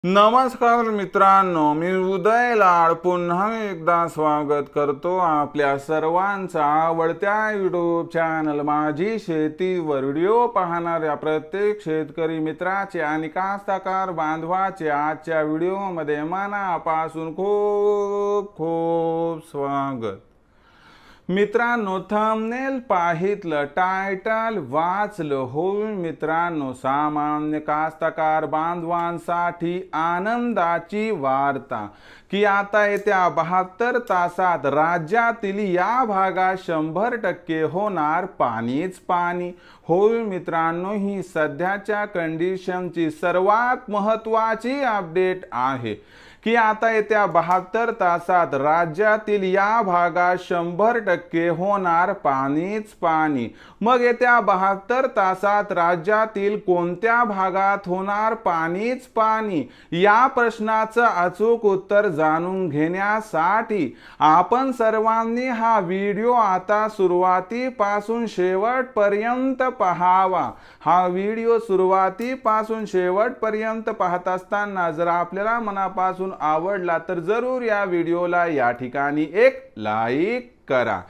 नमस्कार मित्रांनो, मी उदय लाड पुन्हा एकदा स्वागत करतो आपल्या सर्वांचा आवडत्या यूट्यूब चॅनल माझी शेतीवर व्हिडिओ पाहणाऱ्या प्रत्येक शेतकरी मित्राचे आणि कास्तकार बांधवाचे आजच्या व्हिडिओमध्ये मनापासून खूप खूप स्वागत। मित्रांनो, थंबनेल पाहितलं, टायटल वाचलं होईल मित्रांनो, सामान्य कास्तकार बांधवांसाठी आनंदाची वार्ता की आता येत्या 72 तासात राज्यातील या भागात 100% होणार पाणीच पाणी होईल मित्रांनो। ही सध्याच्या कंडिशनची सर्वात महत्त्वाची अपडेट आहे की आता येत्या 72 तासात राज्यातील या भागात 100% होणार पाणीच पाणी। मग येत्या 72 तासात राज्यातील कोणत्या भागात होणार पाणीच पाणी, या प्रश्नाचं अचूक उत्तर जाणून घेण्यासाठी आपण सर्वांनी हा व्हिडिओ आता सुरुवातीपासून शेवटपर्यंत पाहावा। हा व्हिडिओ सुरुवातीपासून शेवटपर्यंत पाहत असताना जर आपल्याला मनापासून आवडला तर जरूर या व्हिडिओला या ठिकाणी एक लाईक करा।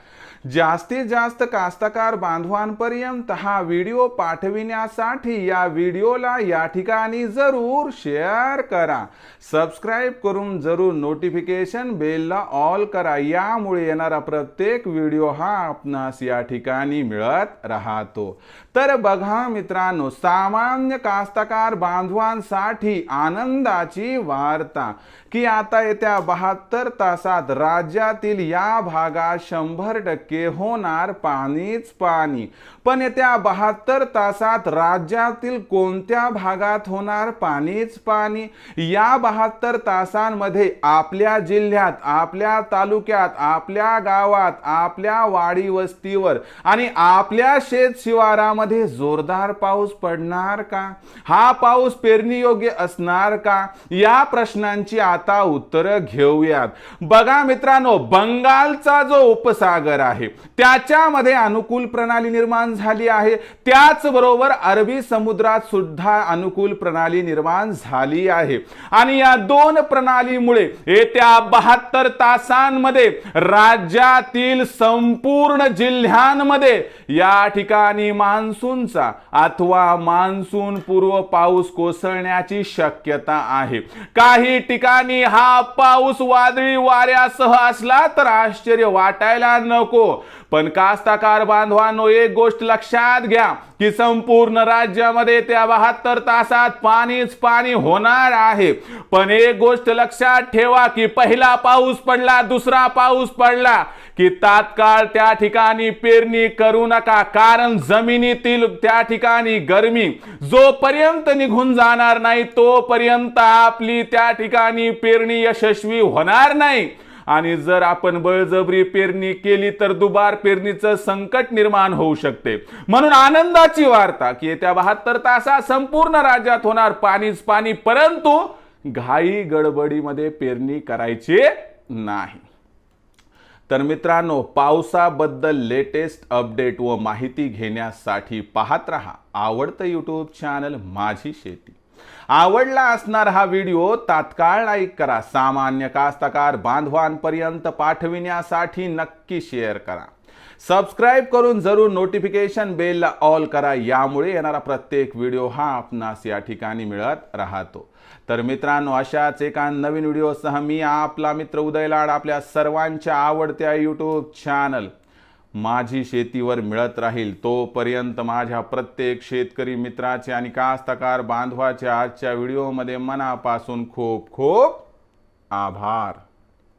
जास्तीत जास्त कास्तकार बांधवांपर्यंत हा व्हिडिओ पाठविण्यासाठी या व्हिडिओला या ठिकाणी जरूर शेअर करा। सबस्क्राइब करून जरूर नोटिफिकेशन बेलला ऑल करा, यामुळे येणारा प्रत्येक व्हिडिओ हा आपणास या ठिकाणी मिळत राहतो। तर बघा मित्रांनो, सामान्य कास्तकार बांधवांसाठी आनंदाची वार्ता की आता येत्या 72 तासात राज्यातील या भागात 100% होणार पाणीच पाणी। पण येत्या 72 तासात राज्यातील कोणत्या भागात होणार पाणीच पाणी, या 72 तासांमध्ये आपल्या जिल्ह्यात, आपल्या तालुक्यात, आपल्या गावात, आपल्या वाडी वस्तीवर आणि आपल्या शेत शिवारामध्ये जोरदार पाऊस पडणार का? हा पाऊस पेरणीयोग्य असणार का? या प्रश्नांची आता उत्तर घेऊयात। बघा मित्रांनो, बंगालचा जो उपसागर आहे त्याच्यामध्ये अनुकूल प्रणाली निर्माण झाली आहे, त्याचबरोबर अरबी समुद्रात सुद्धा अनुकूल प्रणाली निर्माण झाली आहे आणि या दोन प्रणालीमुळे येत्या 72 तासांमध्ये राज्यातील संपूर्ण जिल्ह्यांमध्ये या ठिकाणी मान्सूनचा अथवा मान्सून पूर्व पाऊस कोसळण्याची शक्यता आहे। काही ठिकाणी हा पाऊस वादळी वाऱ्यासह असला तर आश्चर्य वाटायला नको, पण कास्तकार बांधवांनो एक गोष्ट लक्षात घ्या की संपूर्ण राज्यामध्ये त्या 72 तासात पाणीच पाणी होणार आहे। पण एक गोष्ट लक्षात ठेवा की पहिला पाऊस पडला, दुसरा पाऊस पडला की तात्काळ त्या ठिकाणी पेरणी करू नका, कारण जमिनीतील त्या ठिकाणी गरमी जोपर्यंत निघून जाणार नाही तोपर्यंत आपली त्या ठिकाणी पेरणी यशस्वी होणार नाही। आणि जर आपण बळजबरी पेरणी केली तर दुबार पेरणीचं संकट निर्माण होऊ शकते। म्हणून आनंदाची वार्ता की येत्या 72 तासात संपूर्ण राज्यात होणार पाणीच पाणी, परंतु घाई गडबडीमध्ये पेरणी करायची नाही। तर मित्रांनो, पावसाबद्दल लेटेस्ट अपडेट व माहिती घेण्यासाठी पाहत रहा आवडतं यूट्यूब चॅनल माझी शेती। आवडला असणार हा व्हिडिओ तात्काळ लाईक करा, सामान्य कास्तकार बांधवांपर्यंत पाठविण्यासाठी नक्की शेअर करा, सबस्क्राइब करून जरूर नोटिफिकेशन बेलला ऑल करा, यामुळे येणारा प्रत्येक व्हिडिओ हा आपणास या ठिकाणी मिळत राहतो। तर मित्रांनो, अशाच एका नवीन व्हिडिओसह मी आपला मित्र उदय लाड आपल्या सर्वांच्या आवडत्या यूट्यूब चॅनल माझी शेतीवर मिळत राहील। तोपर्यंत माझ्या प्रत्येक शेतकरी मित्राचे आणि कास्तकार बांधवाचे आजच्या व्हिडिओमध्ये मनापासून खूप खूप आभार।